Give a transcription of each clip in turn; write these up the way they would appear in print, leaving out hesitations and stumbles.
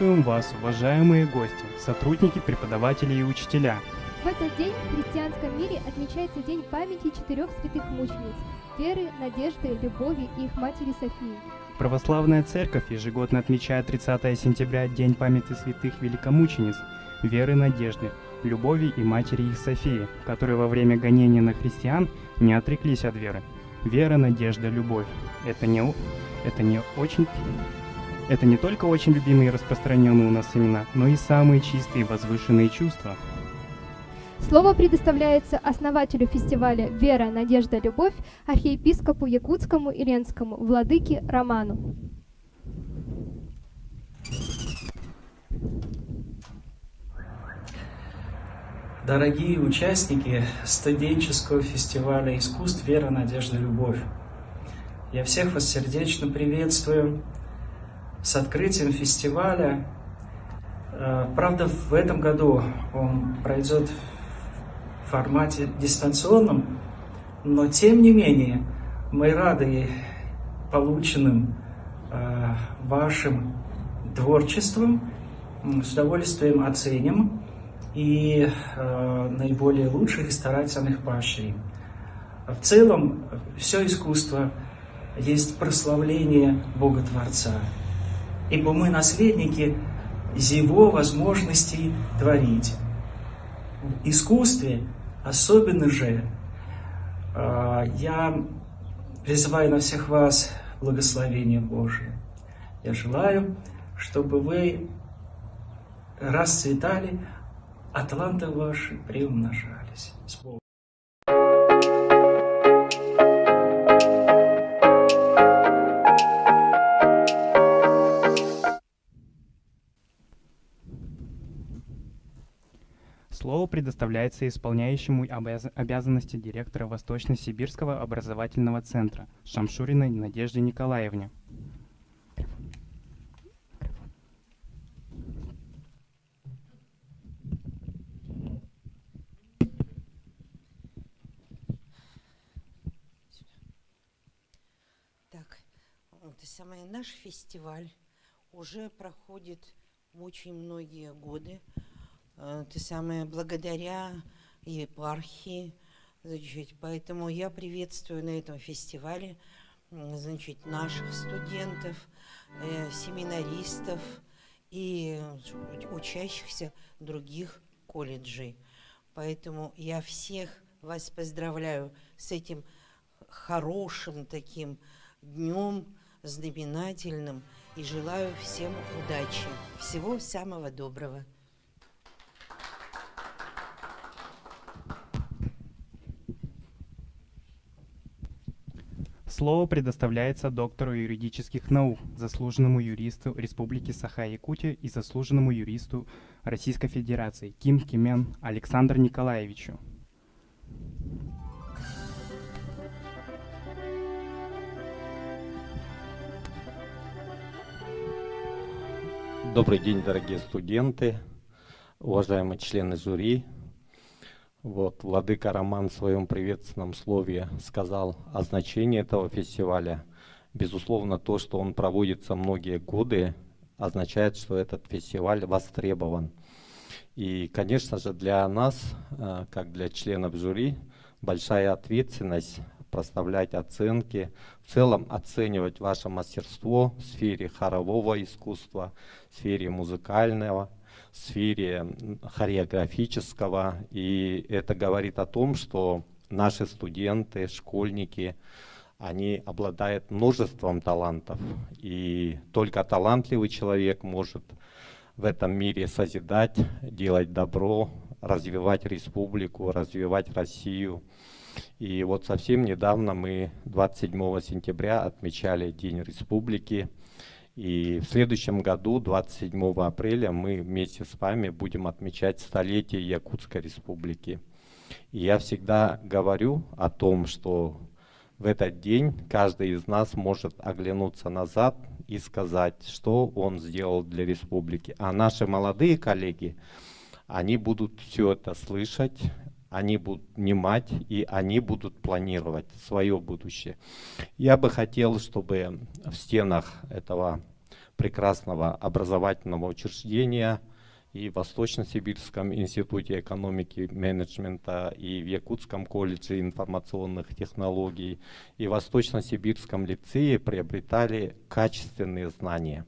Приветствуем вас, уважаемые гости, сотрудники, преподаватели и учителя. В этот день в христианском мире отмечается День памяти 4 святых мучениц – Веры, Надежды, Любови и их матери Софии. Православная Церковь ежегодно отмечает 30 сентября День памяти святых великомучениц Веры, Надежды, Любови и матери их Софии, которые во время гонения на христиан не отреклись от веры. Вера, надежда, любовь – это не только очень любимые и распространенные у нас имена, но и самые чистые и возвышенные чувства. Слово предоставляется основателю фестиваля «Вера, Надежда, Любовь» архиепископу Якутскому и Ленскому, владыке Роману. Дорогие участники студенческого фестиваля искусств «Вера, Надежда, Любовь», я всех вас сердечно приветствую с открытием фестиваля. Правда, в этом году он пройдет в формате дистанционном, но тем не менее мы рады полученным вашим творчеством, с удовольствием оценим и наиболее лучших и старательных поощрим. В целом, все искусство есть прославление Бога Творца, ибо мы наследники Его возможностей творить. В искусстве особенно же я призываю на всех вас благословение Божие. Я желаю, чтобы вы расцветали, а таланты ваши приумножались. С Богом. Слово предоставляется исполняющему обязанности директора Восточно-Сибирского образовательного центра Шамшуриной Надежде Николаевне. Так, наш фестиваль уже проходит очень многие годы. Благодаря епархии, поэтому я приветствую на этом фестивале, наших студентов, семинаристов и учащихся других колледжей. Поэтому я всех вас поздравляю с этим хорошим таким днем, знаменательным, и желаю всем удачи. Всего самого доброго. Слово предоставляется доктору юридических наук, заслуженному юристу Республики Саха-Якутия и заслуженному юристу Российской Федерации Ким Кимен Александру Николаевичу. Добрый день, дорогие студенты, уважаемые члены жюри. Владыка Роман в своем приветственном слове сказал о значении этого фестиваля. Безусловно, то, что он проводится многие годы, означает, что этот фестиваль востребован. И, конечно же, для нас, как для членов жюри, большая ответственность проставлять оценки, в целом оценивать ваше мастерство в сфере хорового искусства, в сфере музыкального, в сфере хореографического. И это говорит о том, что наши студенты, школьники, они обладают множеством талантов. И только талантливый человек может в этом мире созидать, делать добро, развивать республику, развивать Россию. И совсем недавно мы 27 сентября отмечали День Республики. И в следующем году, 27 апреля, мы вместе с вами будем отмечать столетие Якутской Республики. И я всегда говорю о том, что в этот день каждый из нас может оглянуться назад и сказать, что он сделал для республики. А наши молодые коллеги, они будут все это слышать, они будут внимать, и они будут планировать свое будущее. Я бы хотел, чтобы в стенах этого прекрасного образовательного учреждения и в Восточно-Сибирском институте экономики и менеджмента, и в Якутском колледже информационных технологий, и в Восточно-Сибирском лицее приобретали качественные знания.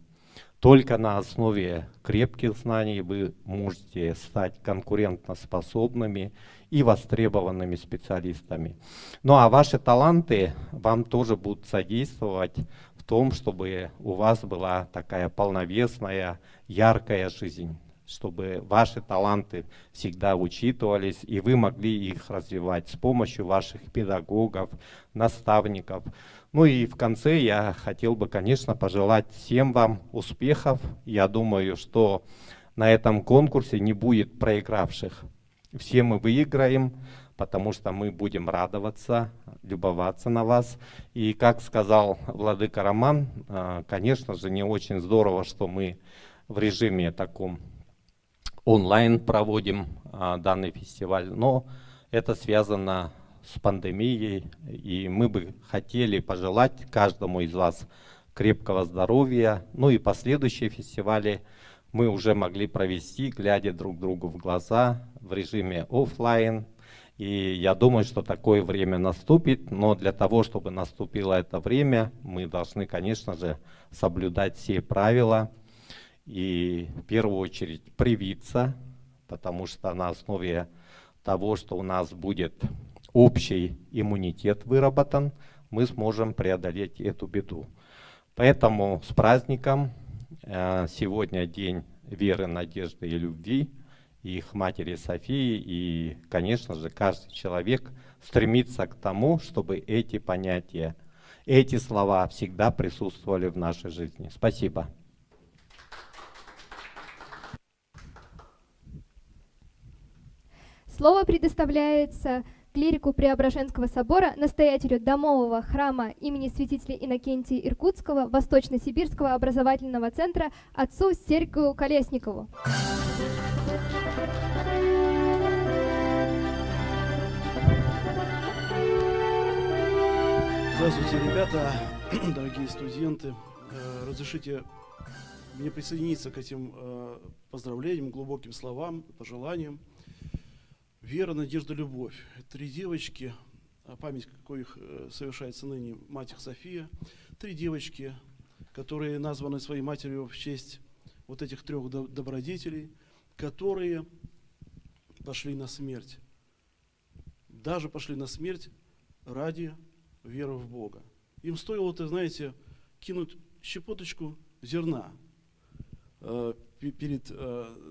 Только на основе крепких знаний вы можете стать конкурентоспособными и востребованными специалистами. Ну а ваши таланты вам тоже будут содействовать в том, чтобы у вас была такая полновесная, яркая жизнь, чтобы ваши таланты всегда учитывались, и вы могли их развивать с помощью ваших педагогов, наставников. Ну и в конце я хотел бы, конечно, пожелать всем вам успехов. Я думаю, что на этом конкурсе не будет проигравших. Все мы выиграем, потому что мы будем радоваться, любоваться на вас. И как сказал владыка Роман, конечно же, не очень здорово, что мы в режиме таком онлайн проводим данный фестиваль, но это связано с пандемией, и мы бы хотели пожелать каждому из вас крепкого здоровья. Ну и последующие фестивали мы уже могли провести, глядя друг другу в глаза, в режиме офлайн. И я думаю, что такое время наступит, но для того, чтобы наступило это время, мы должны, конечно же, соблюдать все правила. И в первую очередь привиться, потому что на основе того, что у нас будет общий иммунитет выработан, мы сможем преодолеть эту беду. Поэтому с праздником. Сегодня день веры, надежды и любви, и их матери Софии. И, конечно же, каждый человек стремится к тому, чтобы эти понятия, эти слова всегда присутствовали в нашей жизни. Спасибо. Слово предоставляется клирику Преображенского собора, настоятелю домового храма имени святителя Иннокентия Иркутского Восточно-Сибирского образовательного центра отцу Сергию Колесникову. Здравствуйте, ребята, дорогие студенты. Разрешите мне присоединиться к этим поздравлениям, глубоким словам, пожеланиям. Вера, надежда, любовь. Три девочки, память коих совершается ныне мать их София. Три девочки, которые названы своей матерью в честь вот этих трех добродетелей, которые пошли на смерть. Даже пошли на смерть ради веры в Бога. Им стоило, знаете, кинуть щепоточку зерна перед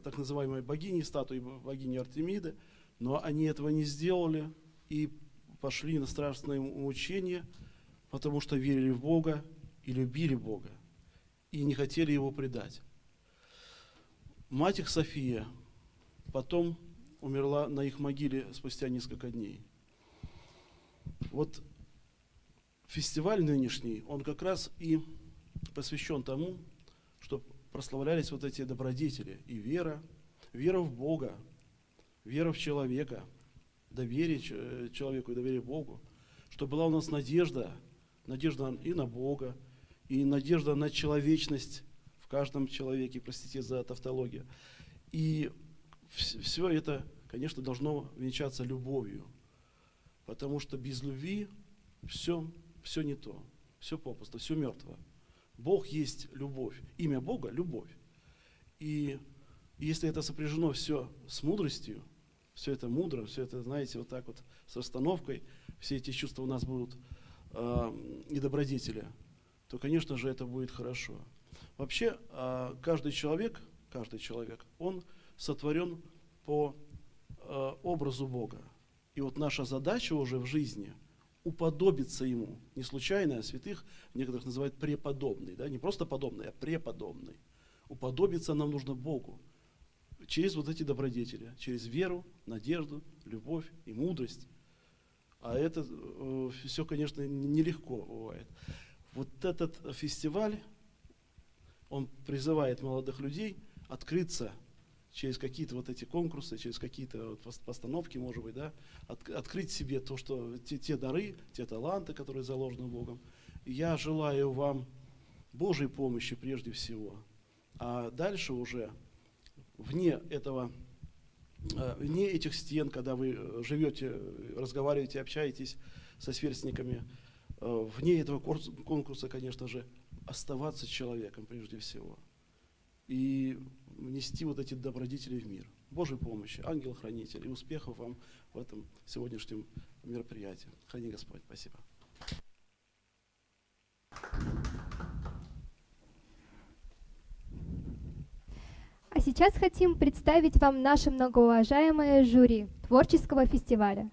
так называемой богиней, статуей богини Артемиды, но они этого не сделали и пошли на страшное мучение, потому что верили в Бога и любили Бога, и не хотели Его предать. Мать их София потом умерла на их могиле спустя несколько дней. Вот фестиваль нынешний, он как раз и посвящен тому, что прославлялись вот эти добродетели и вера в Бога, вера в человека, доверие человеку и доверие Богу, что была у нас надежда и на Бога, и надежда на человечность в каждом человеке, простите за тавтологию. И все это, конечно, должно венчаться любовью, потому что без любви все не то, все попусто, все мертво. Бог есть любовь, имя Бога – любовь. И если это сопряжено все с мудростью, все это мудро, все это, знаете, вот так вот с расстановкой, все эти чувства у нас будут и добродетели, то, конечно же, это будет хорошо. Вообще, каждый человек, он сотворен по образу Бога. И вот наша задача уже в жизни уподобиться Ему. Не случайно, а святых некоторых называют преподобный. Да? Не просто подобный, а преподобный. Уподобиться нам нужно Богу. Через вот эти добродетели, через веру, надежду, любовь и мудрость. А это все, конечно, нелегко бывает. Вот этот фестиваль, он призывает молодых людей открыться через какие-то вот эти конкурсы, через какие-то вот постановки, может быть, да, открыть себе то, что те дары, те таланты, которые заложены Богом. И я желаю вам Божьей помощи прежде всего. А дальше уже вне этих стен, когда вы живете, разговариваете, общаетесь со сверстниками, вне этого конкурса, конечно же, оставаться человеком прежде всего и нести вот эти добродетели в мир. Божьей помощи, ангел-хранитель, и успехов вам в этом сегодняшнем мероприятии. Храни Господь. Спасибо. А сейчас хотим представить вам наше многоуважаемое жюри творческого фестиваля.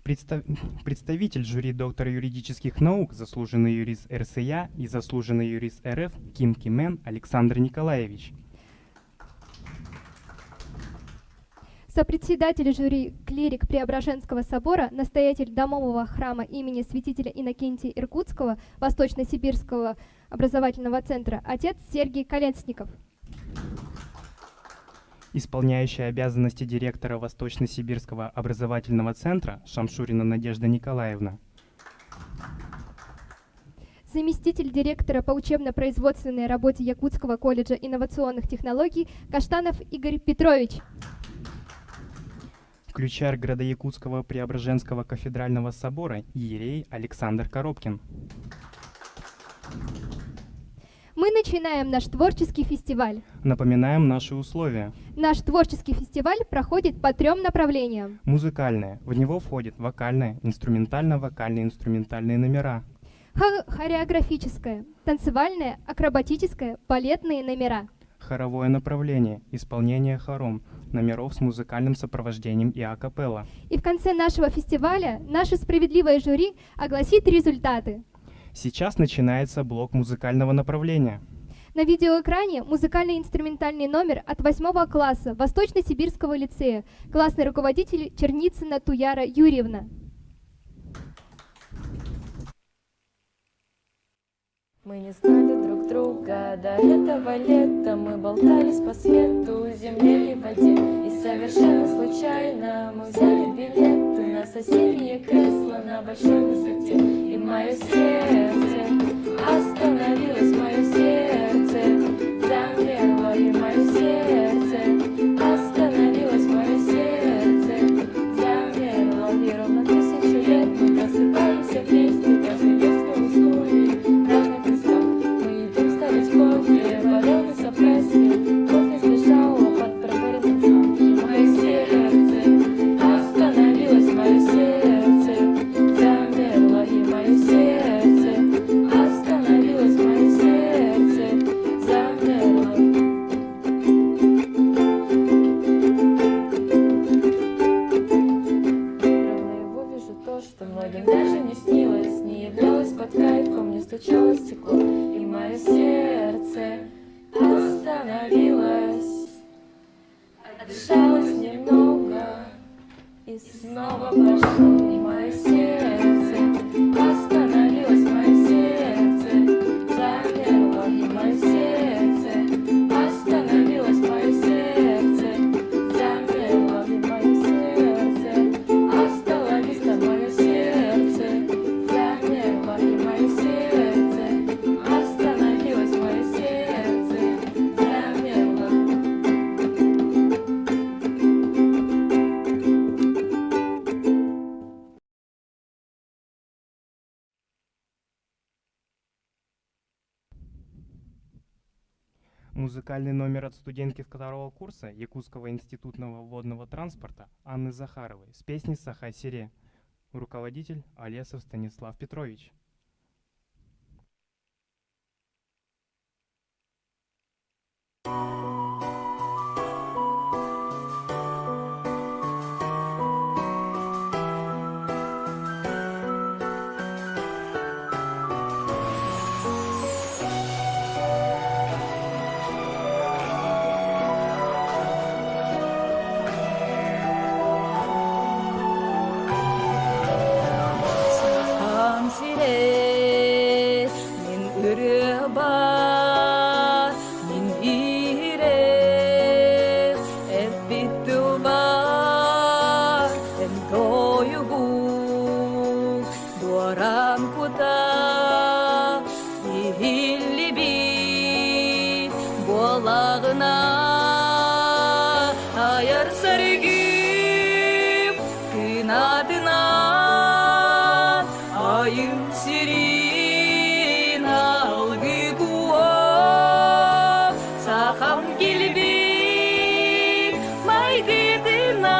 Представитель жюри доктор юридических наук, заслуженный юрист РСЯ и заслуженный юрист РФ Ким Кимен Александр Николаевич. Сопредседатель жюри клирик Преображенского собора, настоятель домового храма имени святителя Иннокентия Иркутского Восточно-Сибирского образовательного центра отец Сергей Колесников. Исполняющая обязанности директора Восточно-Сибирского образовательного центра Шамшурина Надежда Николаевна. Заместитель директора по учебно-производственной работе Якутского колледжа инновационных технологий Каштанов Игорь Петрович. Ключарь Градоякутского Преображенского кафедрального собора иерей Александр Коробкин. Мы начинаем наш творческий фестиваль. Напоминаем наши условия. Наш творческий фестиваль проходит по 3 направлениям. Музыкальное. В него входит вокальное, инструментально-вокальные инструментальные номера. Хореографическое, танцевальное, акробатическое, балетные номера. Хоровое направление. Исполнение хором. Номеров с музыкальным сопровождением и акапелла. И в конце нашего фестиваля наше справедливое жюри огласит результаты. Сейчас начинается блок музыкального направления. На видеоэкране музыкально-инструментальный номер от 8 класса Восточно-Сибирского лицея, классный руководитель Черницына Туяра Юрьевна. Мы не знали друг друга до этого лета. Мы болтались по свету, земле и воде. И совершенно случайно мы взяли билеты на соседнее кресло на большой высоте. И мое сердце остановилось, мое сердце замерло. И мое сердце остановилось, мое сердце замерло. И ровно 1000 лет мы просыпаемся вместе, даже если уснули. Кофе, вода в сопрессе, кофе сбежала под проборницем. Мое сердце остановилось, мое сердце замерло. И мое сердце остановилось, мое сердце замерло. Ровно его вижу то, что многим даже не снилось, не являлось под кайфом, не стучало стекло. И мое сердце остановилось, отдышалось немного и снова пошло. И мое сердце остановилось, мое сердце замерло. И мое сердце остановилось, мое сердце замерло. И мое сердце остановилось, мое сердце замерло. И мое сердце остановилось, мое сердце замерло. Музыкальный номер от студентки 2-го курса Якутского институтного водного транспорта Анны Захаровой с песней «Саха-Сире». Руководитель Олесов Станислав Петрович. Саха-Сире, Atına ayım sirin algı kuo Sakam gilbi maydidina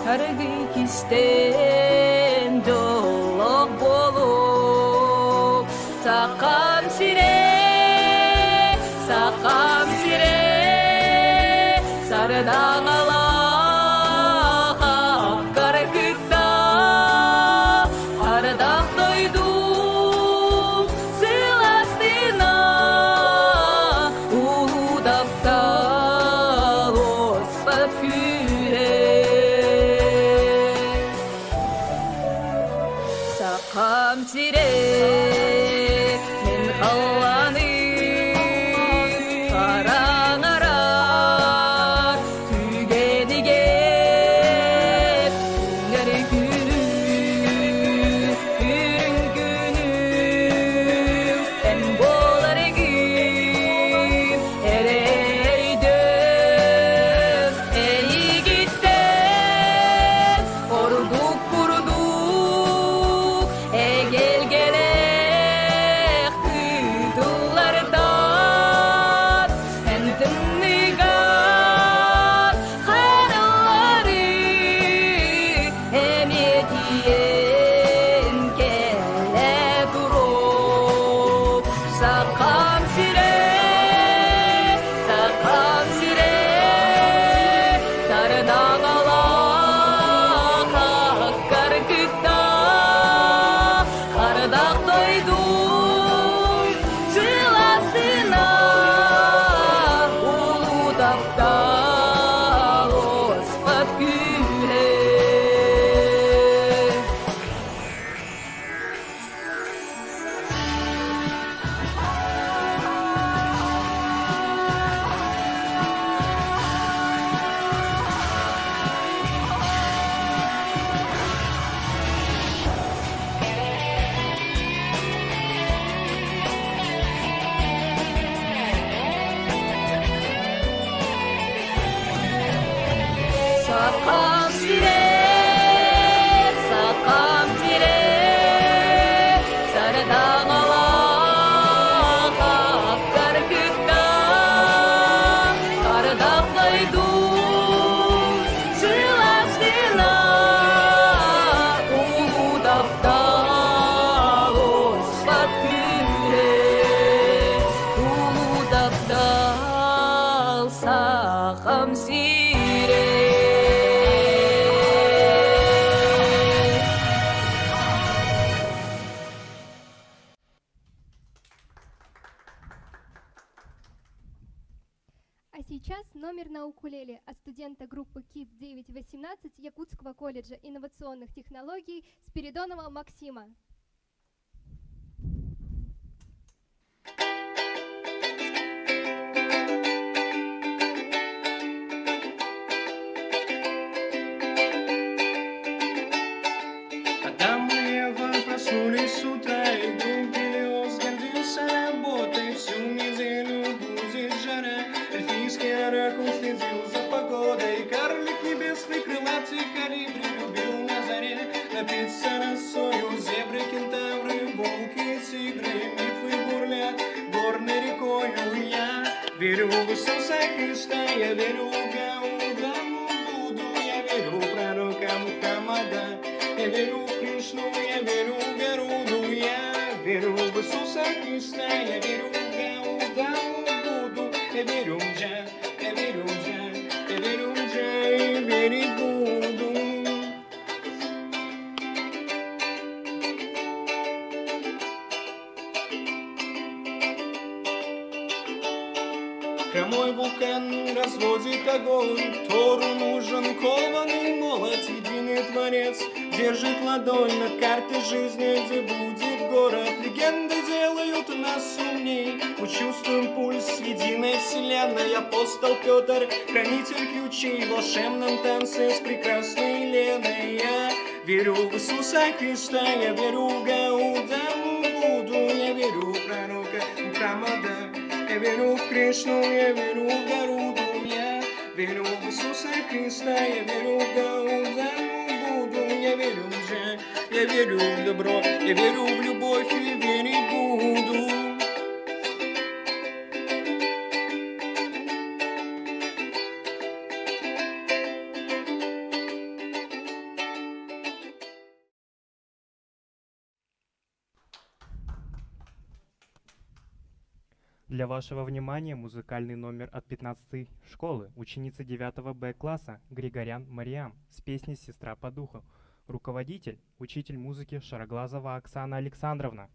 Kargı kisten dolok bolup Sakam sire Sarıdan Allah karkıtta Ardak doydum sılastina Uludapta ospat küre Sakam sire min kallanı Karanara tügedige Günleri günü Ürün günü En boları gün Ereydim Eyi gitti Orduk kurduk Gel gelek Kıydılardan Entim nigar Karaları Emetiyen Kele durup Sakam sire Sarıdan Allah karkıtta Kardak doydum sılastina Uludapta ospat güle Sakam sire Sarıdan Allah karkıtta Kardak doydum sılastina Uludapta ospat küre Uludapta sakam sire А сейчас номер на укулеле от студента группы КИП 918 Якутского колледжа инновационных технологий Спиридонова Максима. Адам и Ева проснулись с утра, и вдруг Гелиос гордился работой. Всю неделю будет жара, эльфийский оракул следил за погодой. Карлик небесный, крылатый колибри любил на заре напиться росою. Зебры, кентавры, волки, тигры, мифы бурлят горной рекою. Я верю в Иисуса Христа, я верю в Гаудаму Будду, я верю в пророка Мухаммада. Я верю в Кришну, я верю в Гаруду, я верю в Иисуса Христа, я верю в Гаудаму Будду, я верю в Джа, я верю в Джа, я верю в Джа и верить буду. Хромой вулкан разводит огонь, Тору нужен кованый молот, единый творец держит ладонь над картой жизни, где будет город. Легенды делают нас умней, мы чувствуем пульс единой вселенной. Апостол Петр, хранитель ключей в волшебном танце с прекрасной Еленой. Я верю в Иисуса Христа, я верю в Гаудаму Будду, я верю в пророка Мухаммада. Я верю в Кришну, я верю в Гаруду, я верю в Иисуса Христа, я верю в Гаудаму Я верю в добро, я верю в любовь и верить буду. Для вашего внимания музыкальный номер от 15-й школы, ученица 9 Б класса Григорян Мариам с песней «Сестра по духу». Руководитель, учитель музыки Шароглазова Оксана Александровна.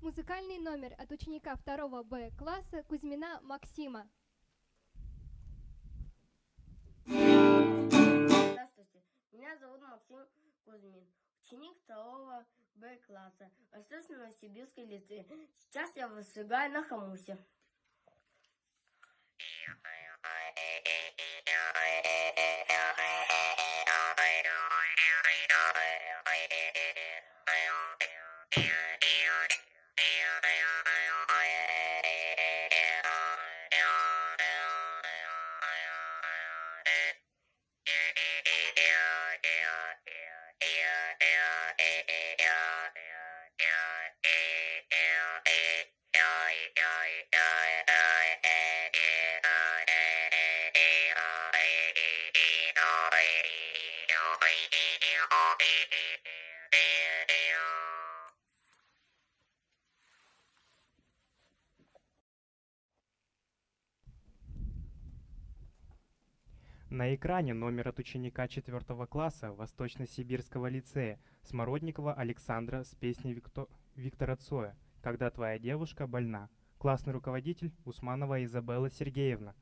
Музыкальный номер от ученика 2 Б класса Кузьмина Максима. Здравствуйте, меня зовут Максим Кузьмин, ученик 2 Б класса, Восточно-Сибирской лицей. Сейчас я выступаю на хомусе. На экране номер от ученика 4 класса Восточно-Сибирского лицея Смородникова Александра с песней Виктора Цоя «Когда твоя девушка больна». Классный руководитель Усманова Изабелла Сергеевна.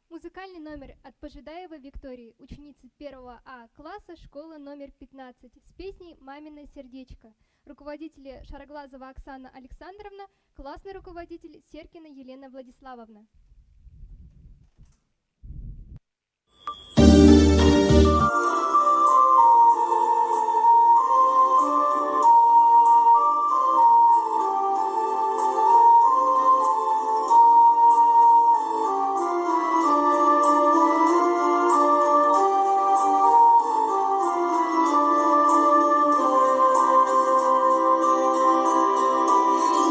Музыкальный номер от Пожидаевой Виктории, ученицы 1 А класса школы номер 15 с песней «Мамино сердечко». Руководители Шароглазова Оксана Александровна, классный руководитель Серкина Елена Владиславовна.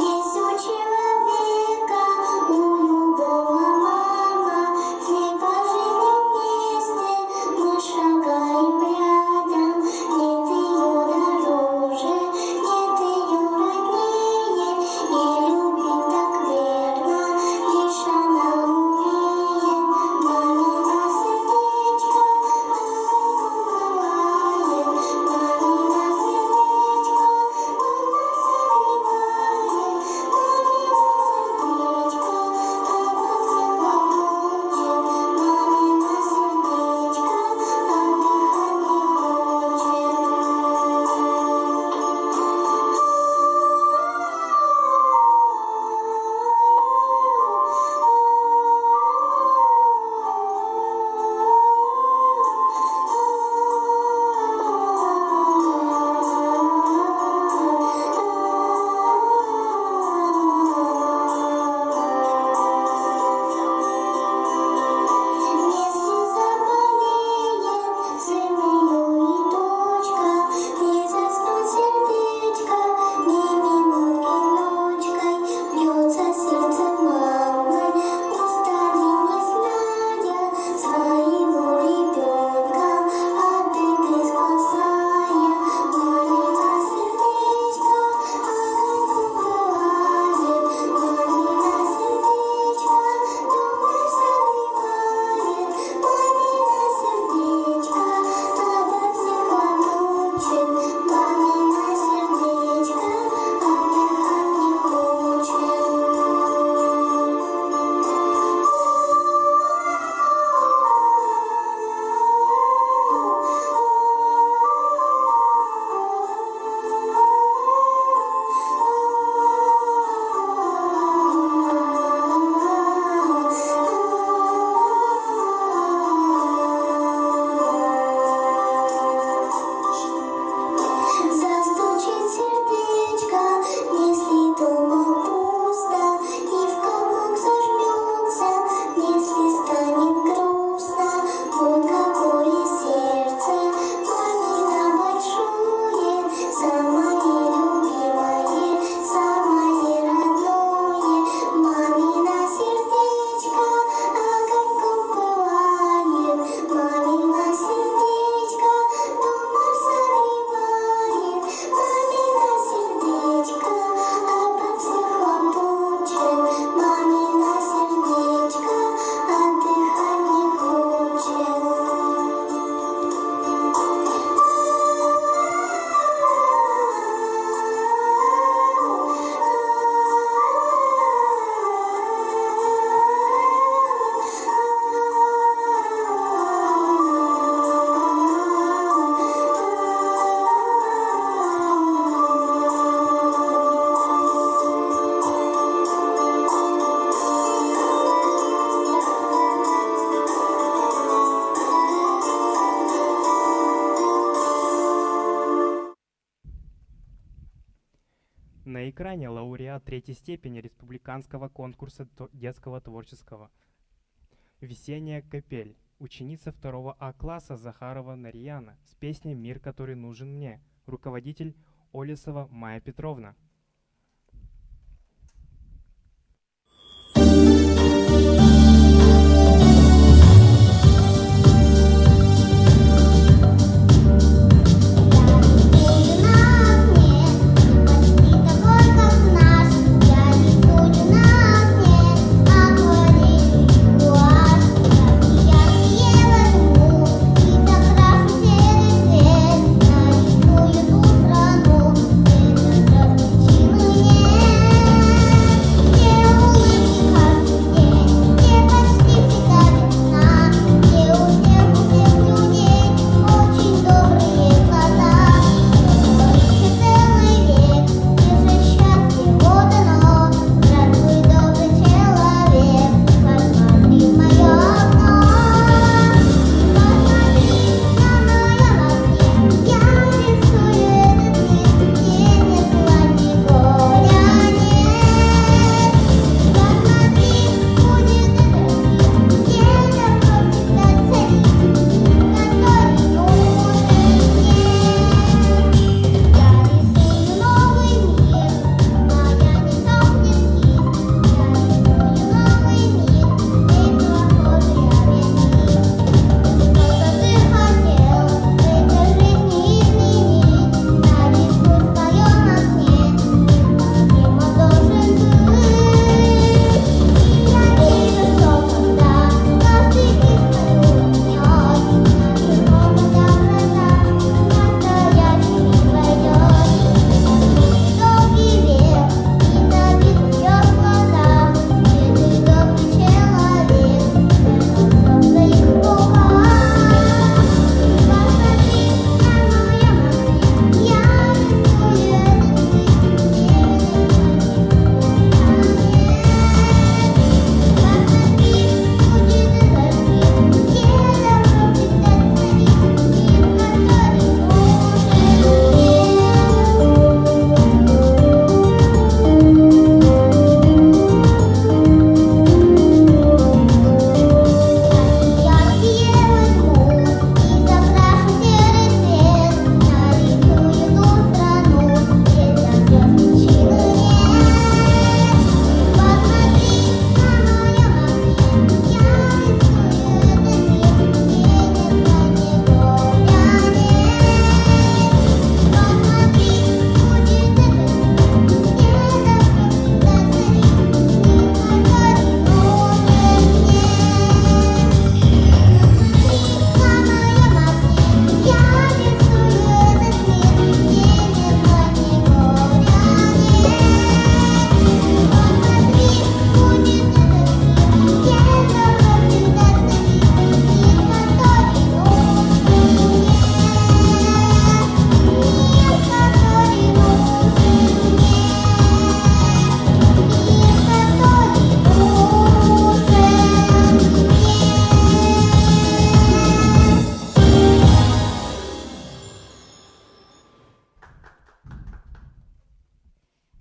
Есть у человека, у любого мама, не каждый вместе мы шагаем. На экране лауреат третьей степени республиканского конкурса детского творческого. Весенняя капель. Ученица 2 А класса Захарова Нарьяна с песней «Мир, который нужен мне». Руководитель Олесова Майя Петровна.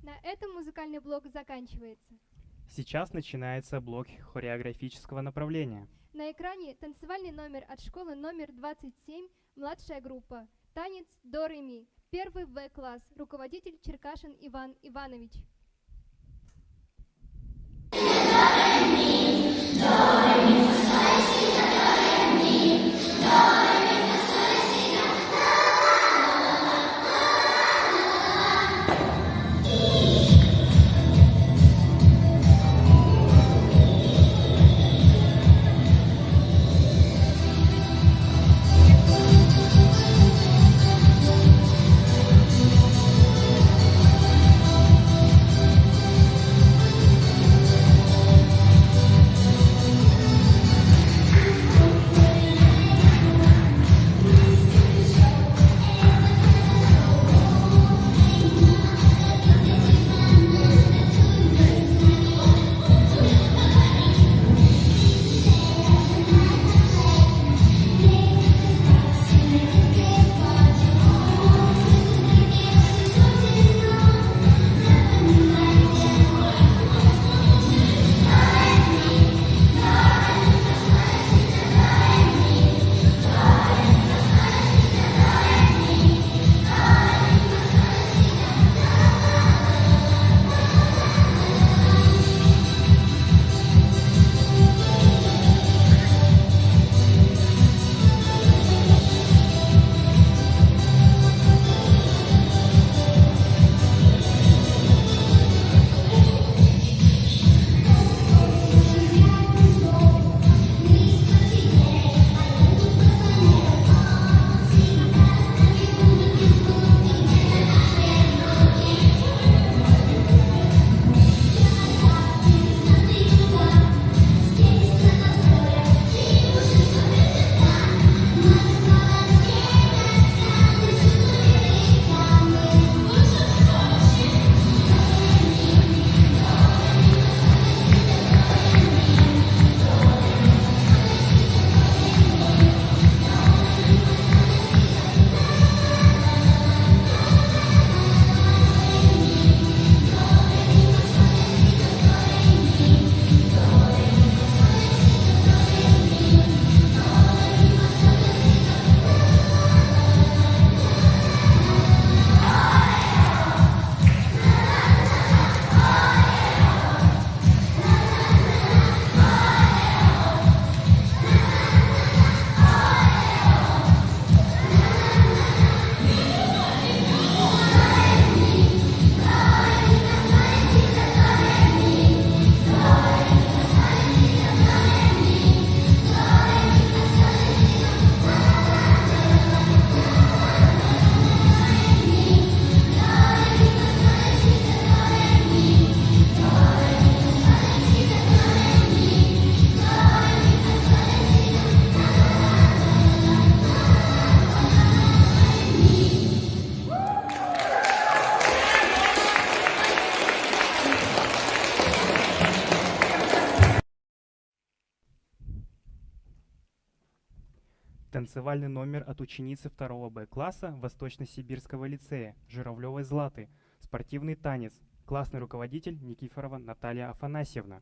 На этом музыкальный блок заканчивается. Сейчас начинается блок хореографического направления. На экране танцевальный номер от школы номер 27, младшая группа. Танец до ре ми. 1 В класс. Руководитель Черкашин Иван Иванович. Танцевальный номер от ученицы 2 Б-класса Восточно-Сибирского лицея Журавлевой Златы. Спортивный танец. Классный руководитель Никифорова Наталья Афанасьевна.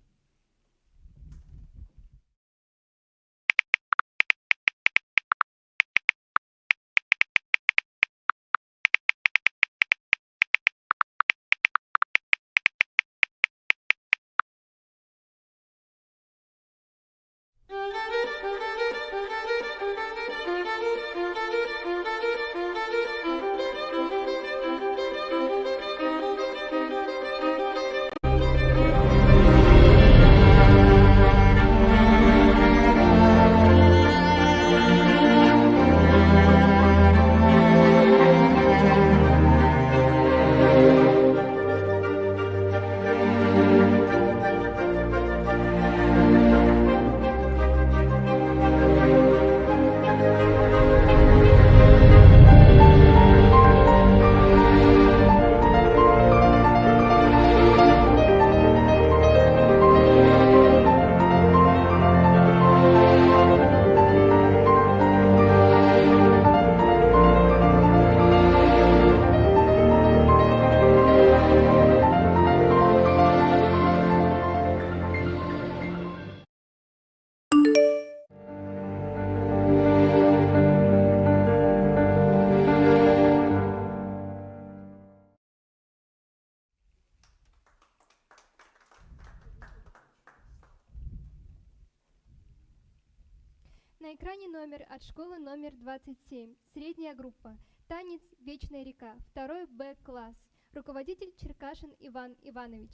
На экране номер от школы номер 27, средняя группа. Танец «Вечная река», 2 Б-класс. Руководитель Черкашин Иван Иванович.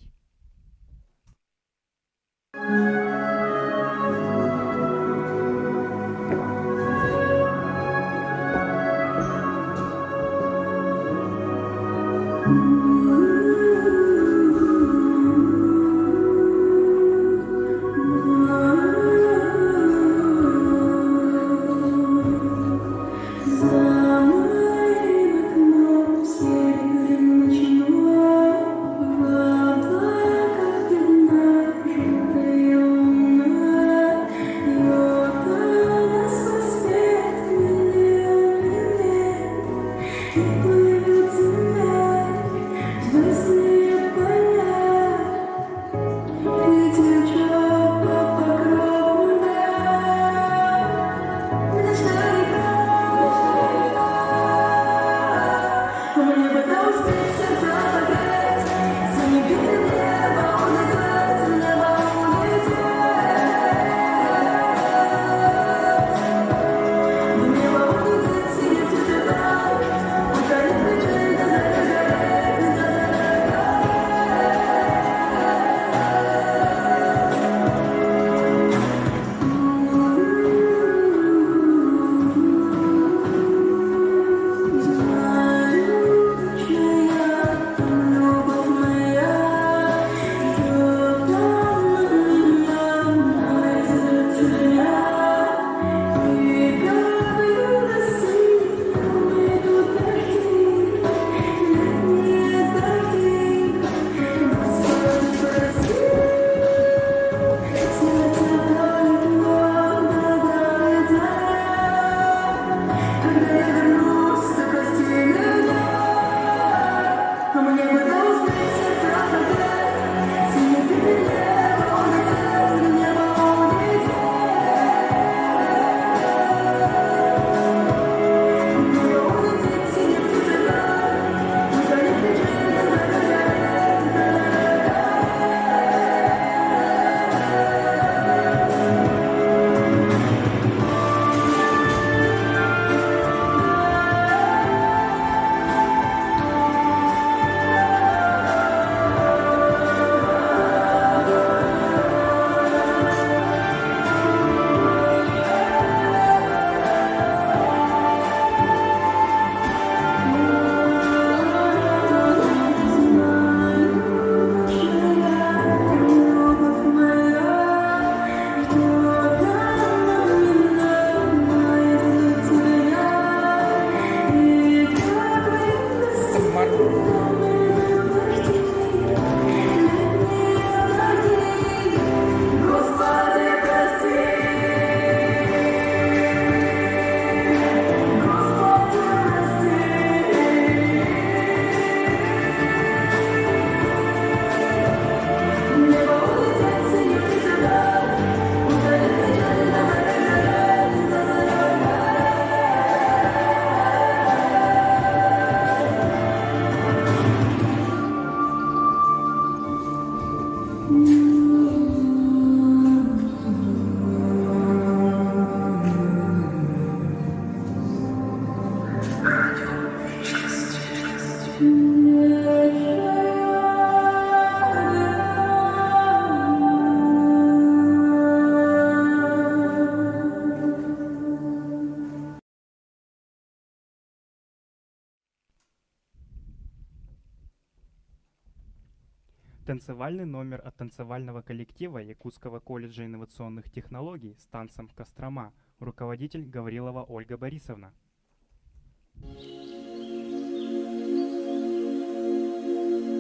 Танцевальный номер от танцевального коллектива Якутского колледжа инновационных технологий с танцем «Кострома». Руководитель Гаврилова Ольга Борисовна.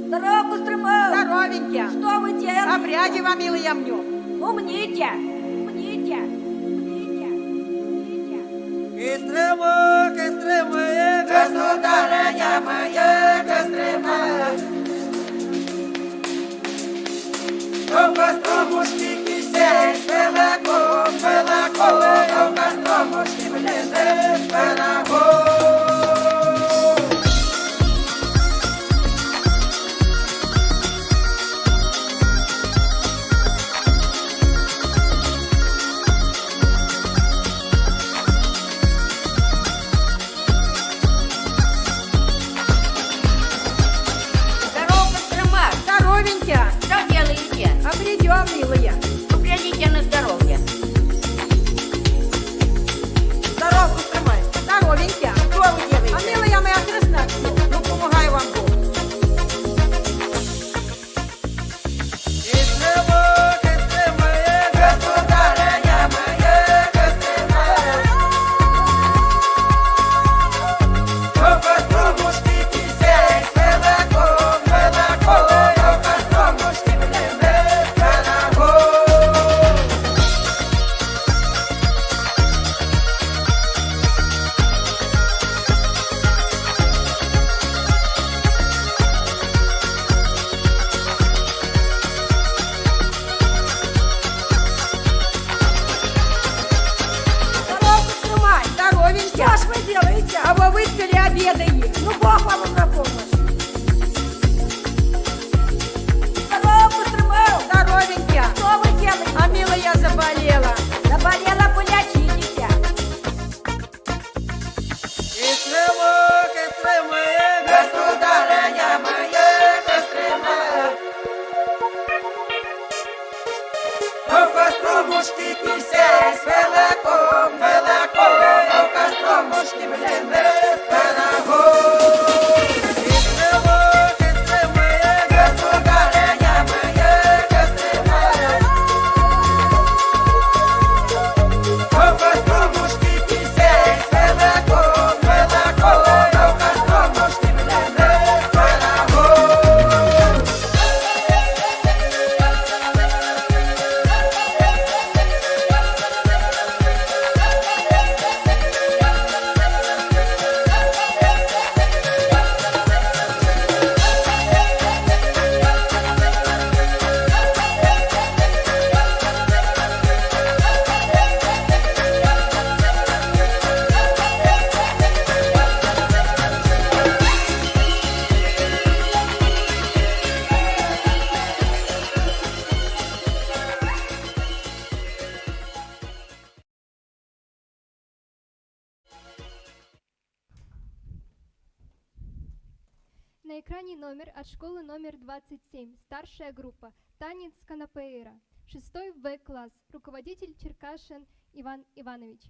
Здорово, Кострома! Здоровеньки! Что вы делаете? Обряди вам, милый мне. Умните! Умните! Умните! Умните! Кострома, Кострома, государыня моя, Кострома. У Костромушки кисей с молоком, у Костромушки блины с пирогом. Что делаете? Обрядем, милые. Глядите на здоровье. Здорово, Костромай. Здоровеньки. Что вы делаете? А милая моя крестная, ну помогай вам Бог. Кострома, Кострома, государыня моя, Кострома. У Костромушки кисей с молоком, у Костромушки блины с пирогом. Здорово, Костромай. Здоровеньки. Что ж вы делаете? А вы выпили, обедаете. Ну, Бог вам на помощь. Здорово, Кострома! Здоровеньки. Что вы делаете? А милая заболела. Заболела, полечитесь. Кострома, Кострома, государыня моя, Кострома. У Костромушки кисей с молоком, у Костромушки блины с пирогом. Кострома, Кострома, государыня моя, Кострома. У Костромушки кисей с молоком, у Костромушки блины с пирогом. На экране номер от школы номер 27, старшая группа, танец канапеира, 6 В-класс, руководитель Черкашин Иван Иванович.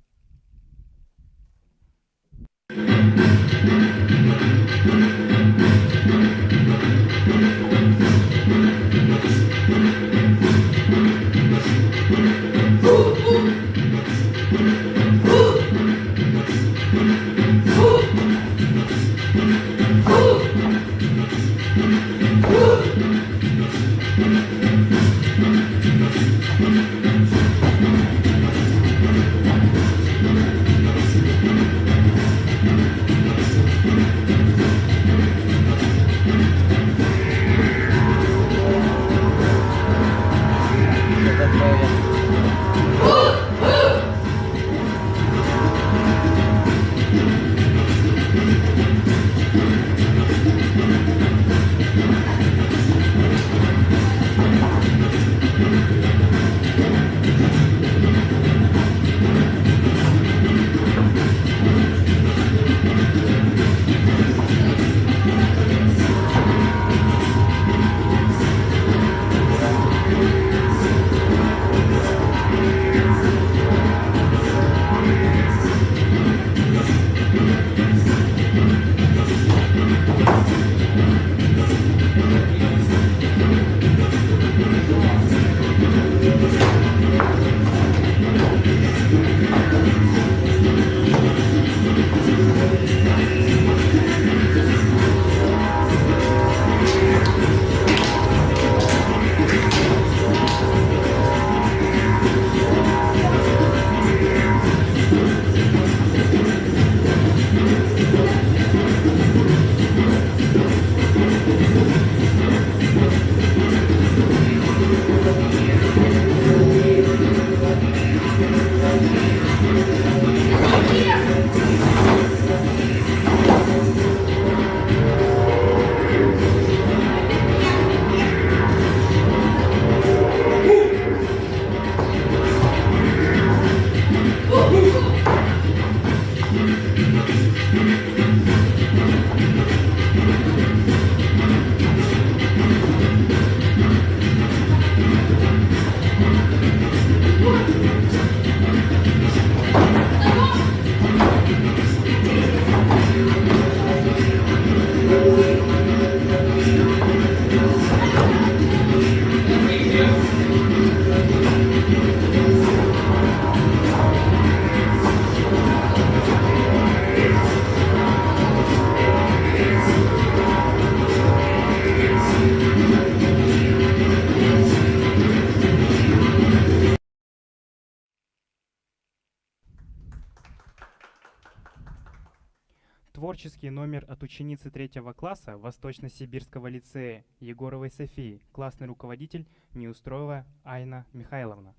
Творческий номер от ученицы 3 класса Восточно-Сибирского лицея Егоровой Софии, классный руководитель Неустроева Айна Михайловна.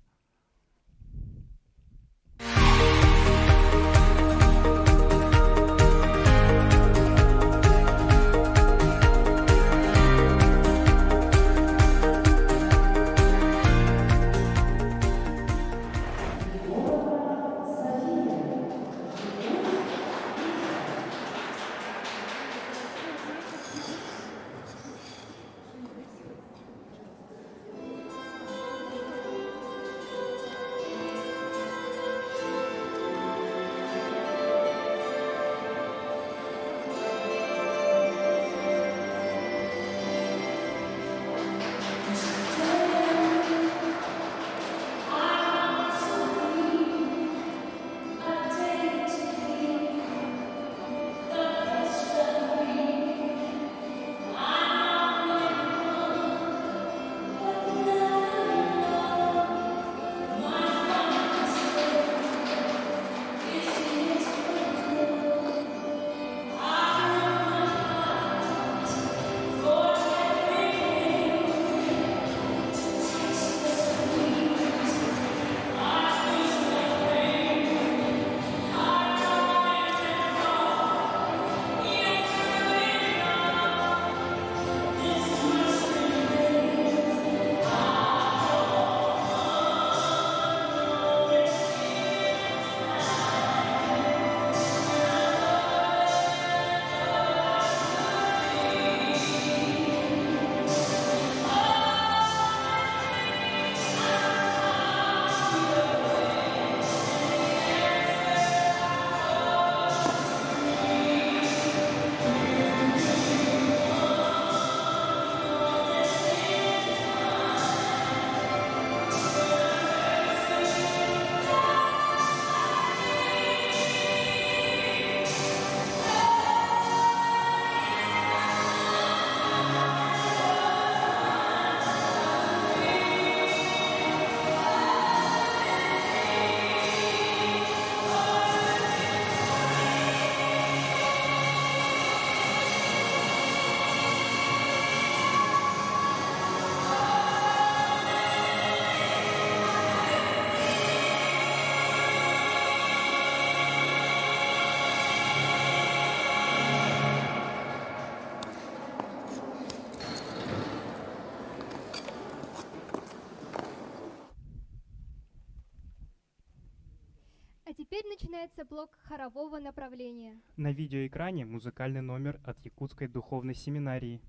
А теперь начинается блок хорового направления. На видеоэкране музыкальный номер от Якутской духовной семинарии.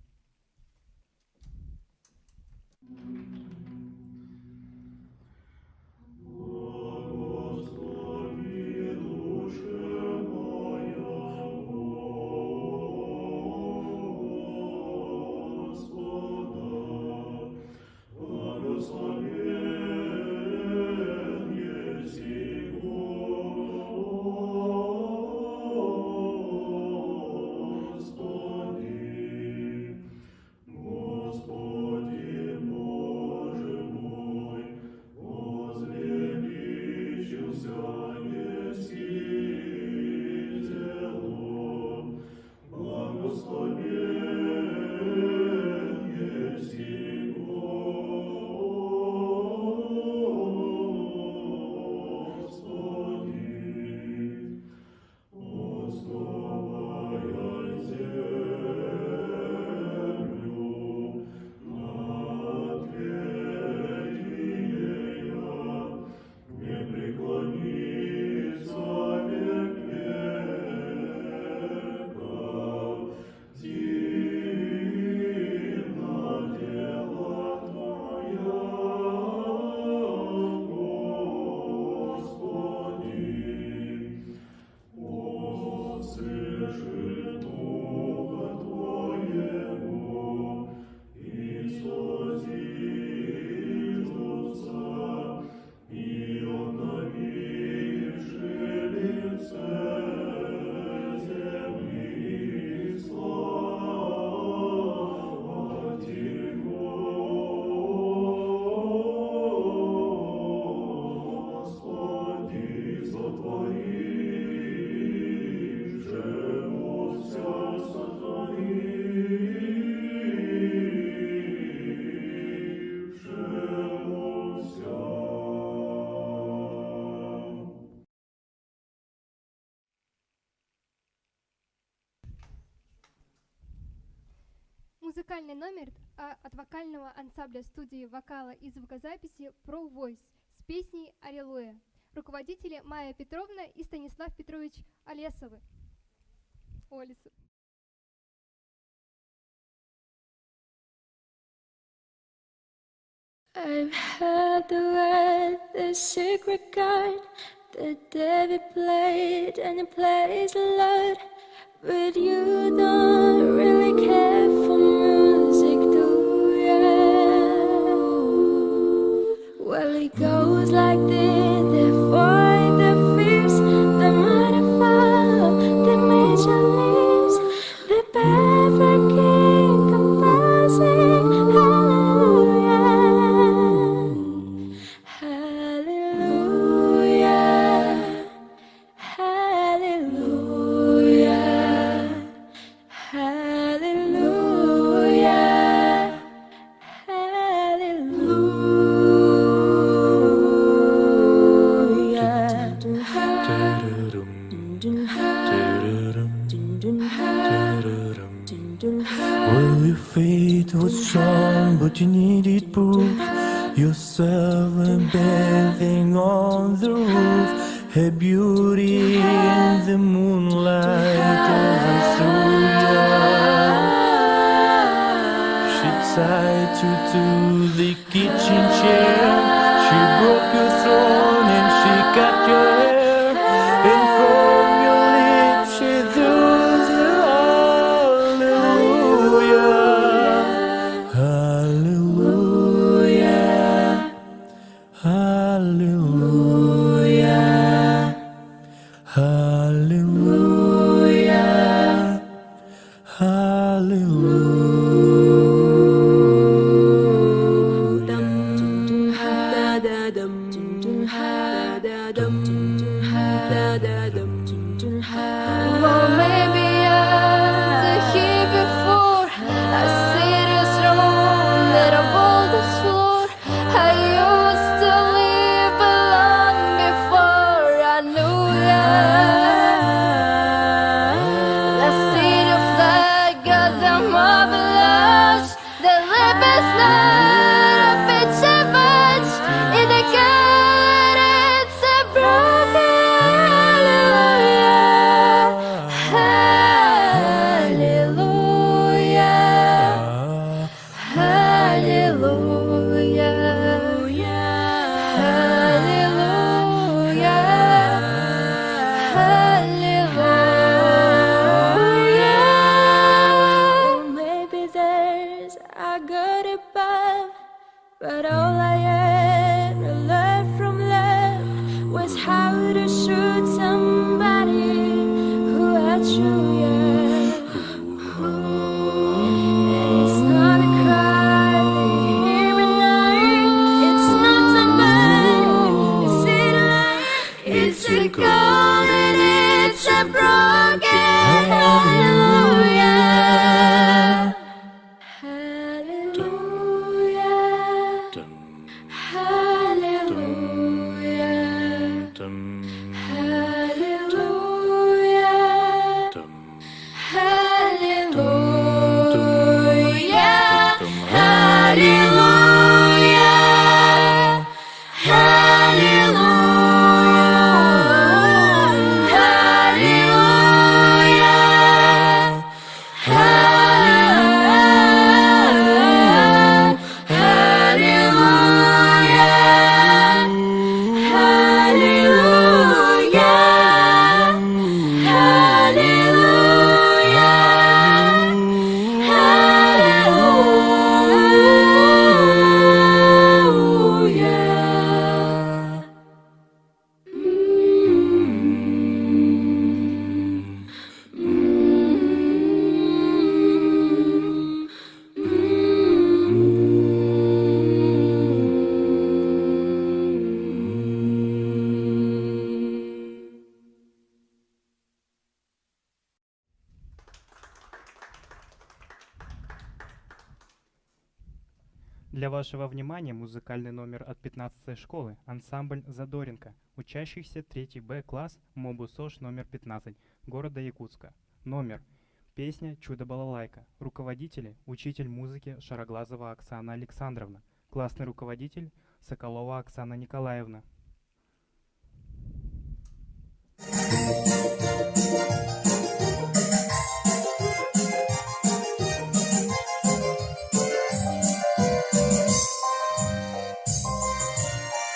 Музыкальный номер от вокального ансамбля студии вокала и звукозаписи Pro Voice с песней «Аллилуйя». Руководители Майя Петровна и Станислав Петрович Олесовы. Олесов. I've heard the word, the secret chord that David played, and he plays a lot, but you don't really care for music, do ya? Well, it goes like this: the fourth, the fifth, the minor fall, the major leaves, the perfect king composing. Well, your faith was strong, but you needed proof. Yourself and bathing on the roof. Her beauty in the moonlight overthrew you. She tied you to the kitchen chair. She broke your throne and she cut your hair. And from your lips she threw the hallelujah. Hallelujah, hallelujah, hallelujah. Well, maybe I'm the here before. I see this room that I boldly swore. I used to live long before I knew ya. I see the flag of the marvelous. The lip is not a pitch of much. In the God, it's a broken but all I ever learned from love was how to shoot somebody who had you, yeah. And it's not a cry that you hear at night. It's not somebody who see the light. It's a call and it's a broken hallelujah. Для вашего внимания музыкальный номер от 15-й школы, ансамбль «Задоринка», учащихся 3 Б класс МОБУ СОЖ номер 15, города Якутска. Номер Песня «Чудо-балалайка». Руководители – учитель музыки Шароглазова Оксана Александровна. Классный руководитель Соколова Оксана Николаевна.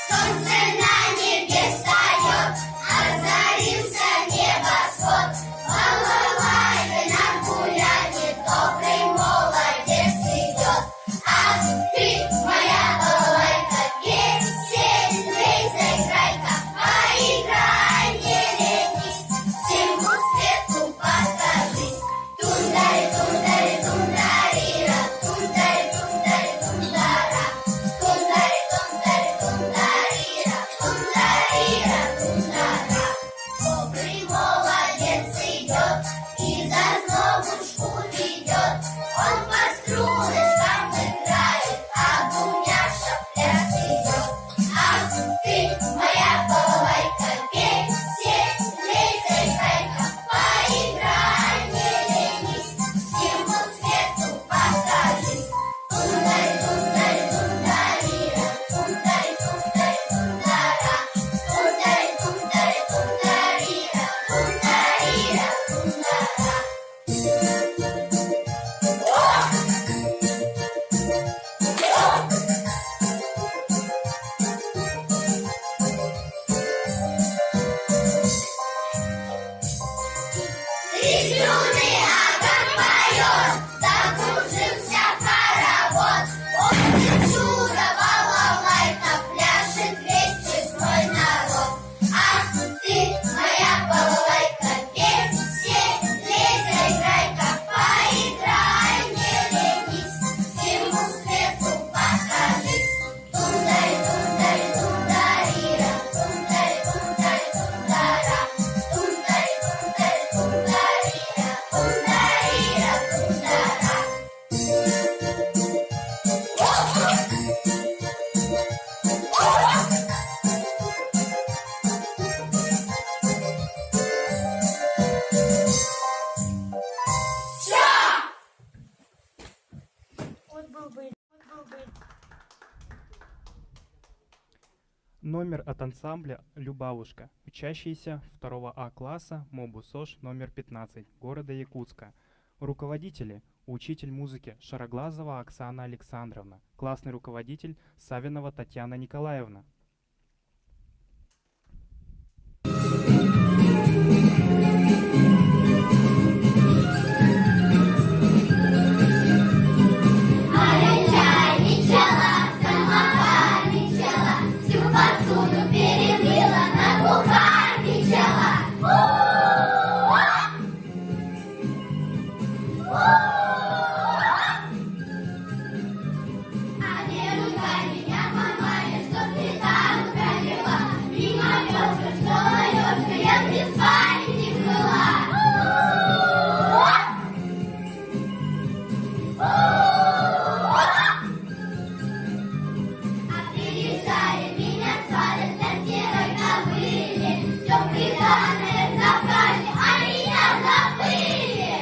Солнце на небе встает, озарился небосвод. Балалайка нам гулянет, добрый молодец идет. Ах ты, моя балалайка, веселей заиграй-ка, поиграй, не ленись, всему свету покажись. Тундари, тундари, тундарира, тундари, тундари, тундара, тундари, тундари, тундарира, тундарира, тундара. Добрый молодец идет и за злобушку ведет. Он по струночкам играет, а Дуняша в пляс идет. Ах ты, моя балалайка, веселей заиграй-ка, поиграй, не ленись, всему свету покажись. Тундари, тундари, тундарира, тундари, тундари, тундара, тундари, тундари, тундарира, тундарира, тундара. Трясёный аккомпанёр, закружился хоровод. Ой, чудо, балалайка, пляшет весь честной народ. Ах ты, моя балалайка, веселей заиграй-ка, поиграй, не ленись, всему свету покажись. Тундари, тундари, тундарира, тундари, тундари, тундара, тундари, тундари, тундарира, тундарира, тундара. Номер от ансамбля «Любавушка», учащиеся 2 А класса МОБУ СОЖ номер 15 города Якутска. Руководители – учитель музыки Шароглазова Оксана Александровна, классный руководитель Савинова Татьяна Николаевна. Чайничала, самоварничала, всю посуду перемыла, накухарничала. А не ругай меня, маманя, что сметану пролила, и мамёшка, что лаёшка, я без варенья не была. А приезжали, меня свалят на серой кобыле, всё приданое забрали, а меня забыли.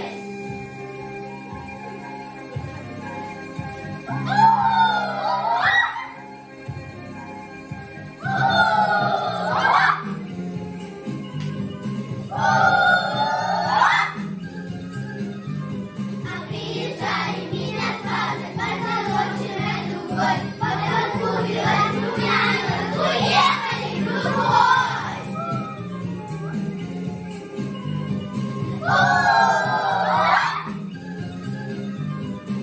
А приезжали, меня свалят позолоченной дугой, подразгубилась румяна, уехали кругой.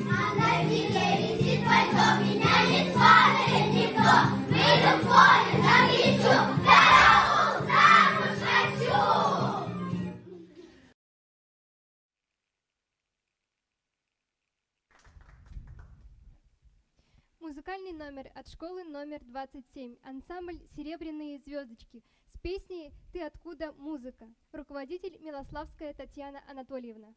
А на стене висит пальто, меня не свалит никто. Выйду в поле, закричу: караул, замуж хочу! Музыкальный номер от школы номер 27. Ансамбль «Серебряные звездочки» с песней «Ты откуда? Музыка». Руководитель Милославская Татьяна Анатольевна.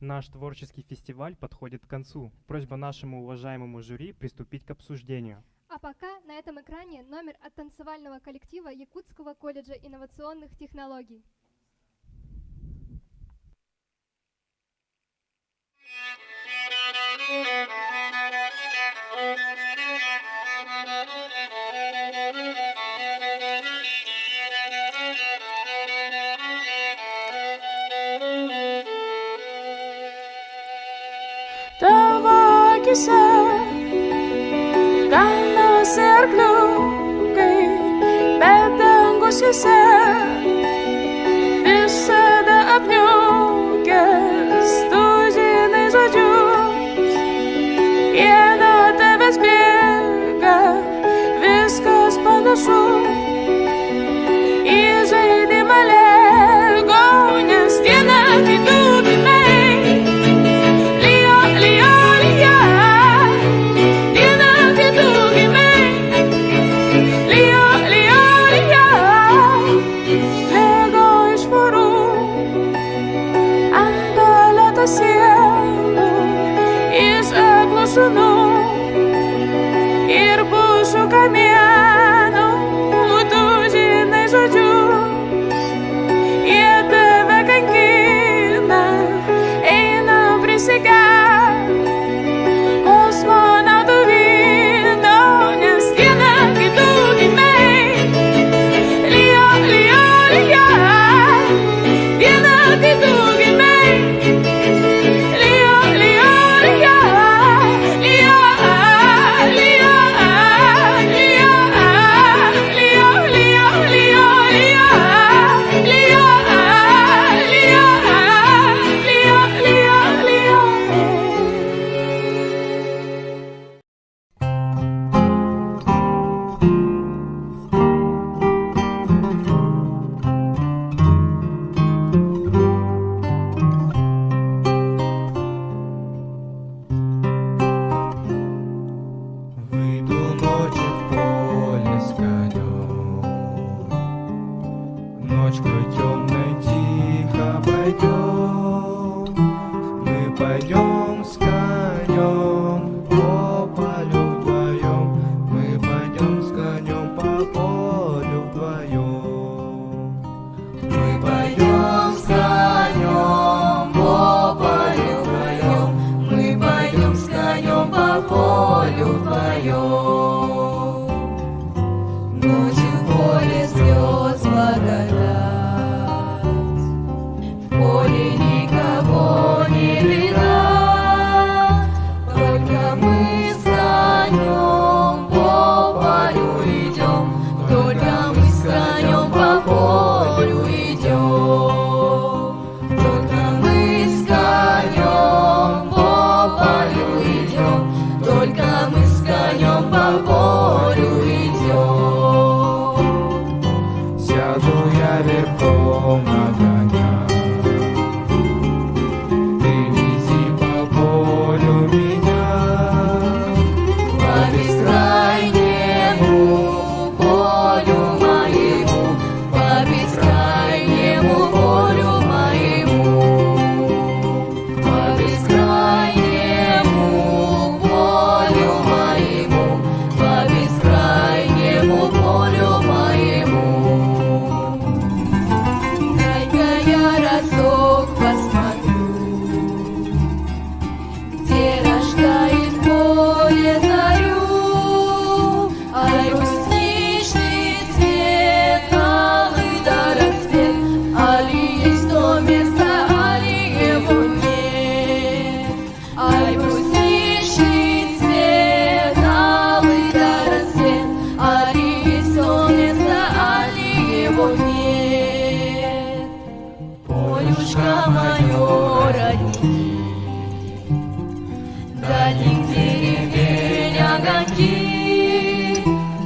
Наш творческий фестиваль подходит к концу. Просьба нашему уважаемому жюри приступить к обсуждению. А пока на этом экране номер от танцевального коллектива Якутского колледжа инновационных технологий. Tavakyse, ganas arkliukai, bet dangus jose visada apniukęs, tu žinai žodžius, jie nuo tavęs bėga, viskas panašu į žaidimą Lego, nes diena kai tu gimei. Sienų iš eglų šunų ir pušų kamienų, tu žinai žodžius, jie tave kankina, eina prisigerti kosmonautų vyno, nes diena, kai tu gimei, lyja, lyja, lyja, diena, kai tu gimei.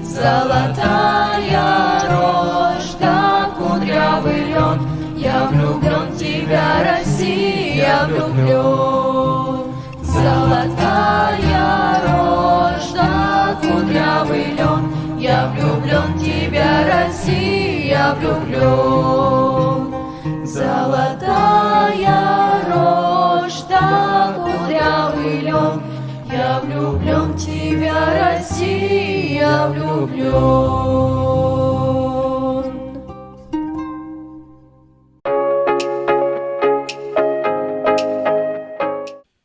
Золотая рожь, да кудрявый лен, я влюблен в тебя, Россия, я влюблен. Золотая рожь, да кудрявый лен, я влюблен в тебя, Россия, я влюблен. Золотая рожь. дождя кудрявый лен. Я влюблен в тебя, Россия, влюблен.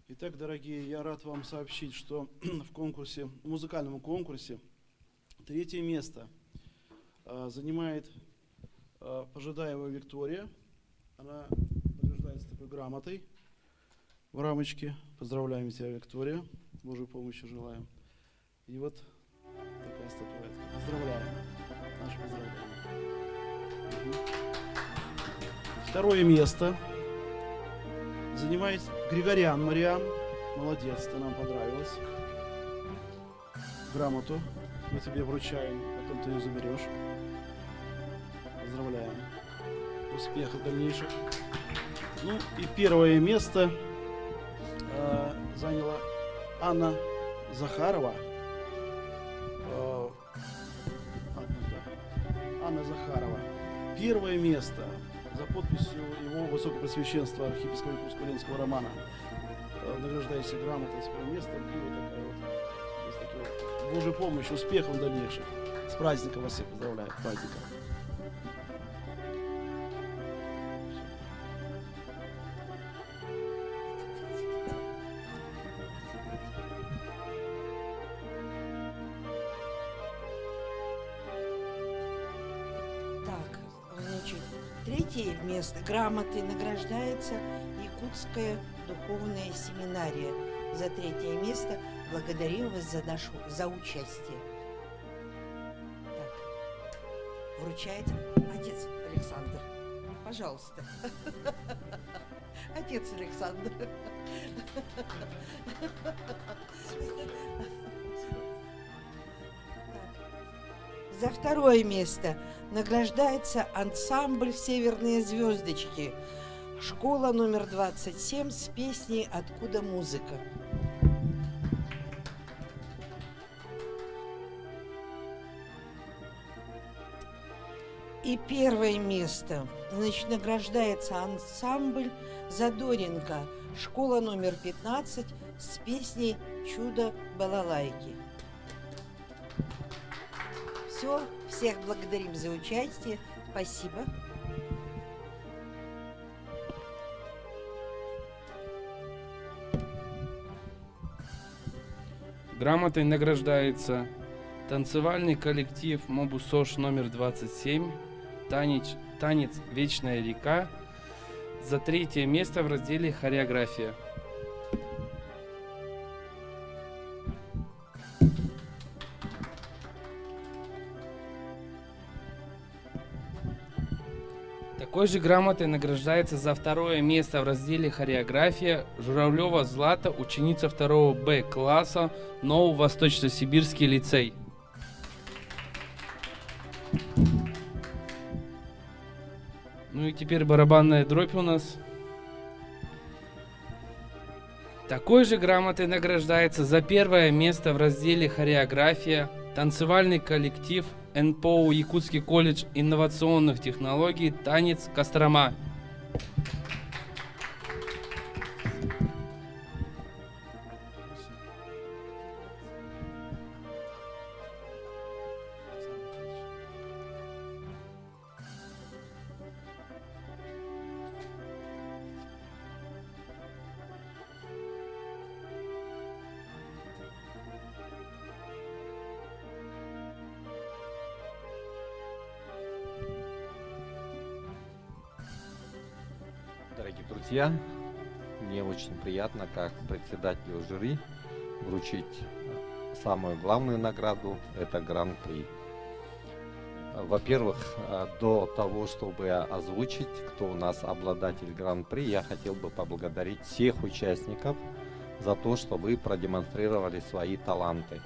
Итак, дорогие, я рад вам сообщить, что в музыкальном конкурсе 3-е место занимает Пожидаева Виктория. Она награждается такой грамотой в рамочке. Поздравляем тебя, Виктория. Божьей помощи желаем. И вот такая статуэтка. Поздравляем. Наше поздравление. 2-е место занимает Григорян Мариам. Молодец, ты нам понравилась. Грамоту мы тебе вручаем, потом ты ее заберешь. Поздравляем. Успехов дальнейших. Ну и 1-е место заняла Анна Захарова. Анна Захарова. 1-е место за подписью его Высокопреосвященства архиепископа Якутско-Ленского Романа. Награждайся грамотой с 1-м местом. И вот такая вот, Божьей помощи, успехов дальнейших. С праздником вас всех поздравляю. С праздником. Так, значит, 3-е место грамотой награждается Якутская духовная семинария. За 3-е место благодарим вас за участие. Так, вручает отец Александр. Пожалуйста. Отец Александр. За 2-е место награждается ансамбль «Северные звездочки». Школа номер 27 с песней «Откуда музыка?». И 1-е место, значит, награждается ансамбль «Задоринка». Школа номер 15 с песней «Чудо балалайки». Все, всех благодарим за участие. Спасибо. Грамотой награждается танцевальный коллектив Мобусош номер 27, танец «Вечная река» за 3-е место в разделе «Хореография». Такой же грамотой награждается за 2-е место в разделе «Хореография» Журавлева Злата, ученица 2-го Б класса, Новый Восточно-Сибирский лицей. Ну и теперь барабанная дробь у нас. Такой же грамотой награждается за 1-е место в разделе «Хореография» танцевальный коллектив НПО Якутский колледж инновационных технологий «Танец Кострома». Дорогие друзья, мне очень приятно, как председателю жюри, вручить самую главную награду – это Гран-при. Во-первых, до того, чтобы озвучить, кто у нас обладатель Гран-при, я хотел бы поблагодарить всех участников за то, что вы продемонстрировали свои таланты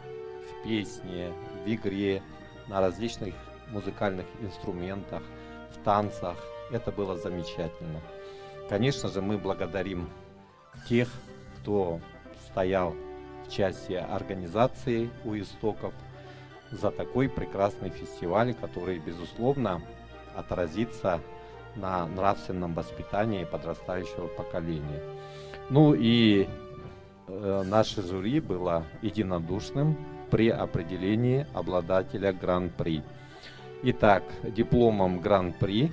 в песне, в игре, на различных музыкальных инструментах, в танцах. Это было замечательно. Конечно же, мы благодарим тех, кто стоял в части организации у истоков, за такой прекрасный фестиваль, который, безусловно, отразится на нравственном воспитании подрастающего поколения. Ну и наше жюри было единодушным при определении обладателя Гран-при. Итак, дипломом Гран-при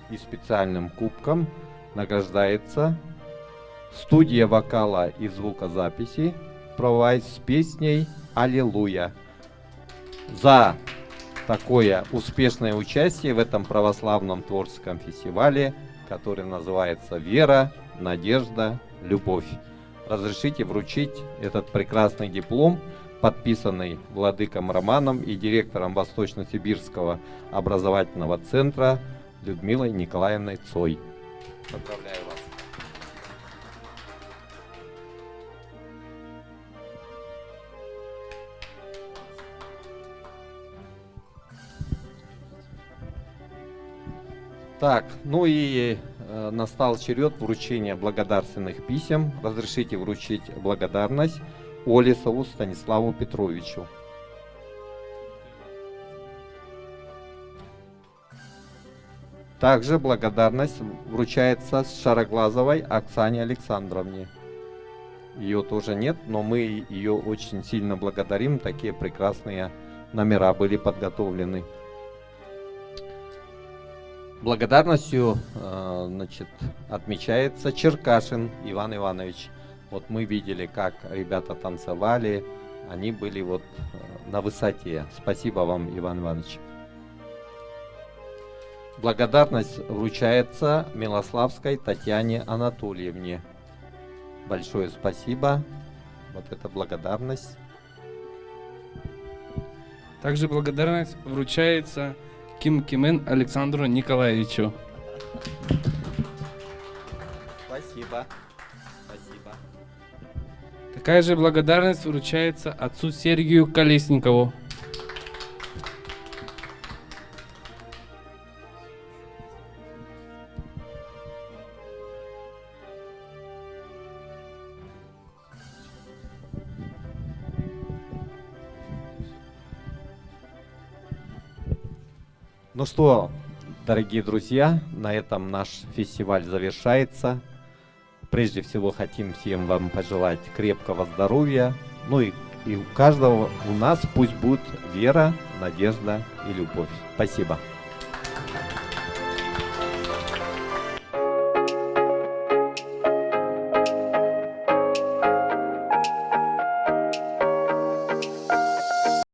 и специальным кубком награждается студия вокала и звукозаписи «Провайс» с песней «Аллилуйя» за такое успешное участие в этом православном творческом фестивале, который называется «Вера, надежда, любовь». Разрешите вручить этот прекрасный диплом, подписанный владыком Романом и директором Восточно-Сибирского образовательного центра Людмилой Николаевной Цой. Поздравляю вас. Так, ну и настал черед вручения благодарственных писем. Разрешите вручить благодарность Олесову Станиславу Петровичу. Также благодарность вручается Шароглазовой Оксане Александровне. Ее тоже нет, но мы ее очень сильно благодарим. Такие прекрасные номера были подготовлены. Благодарностью отмечается Черкашин Иван Иванович. Вот мы видели, как ребята танцевали, они были вот на высоте. Спасибо вам, Иван Иванович. Благодарность вручается Милославской Татьяне Анатольевне. Большое спасибо. Вот эта благодарность. Также благодарность вручается Ким Кимен Александру Николаевичу. Спасибо. Спасибо. Такая же благодарность вручается отцу Сергию Колесникову. Ну что, дорогие друзья, на этом наш фестиваль завершается. Прежде всего хотим всем вам пожелать крепкого здоровья. Ну и у каждого у нас пусть будет вера, надежда и любовь. Спасибо.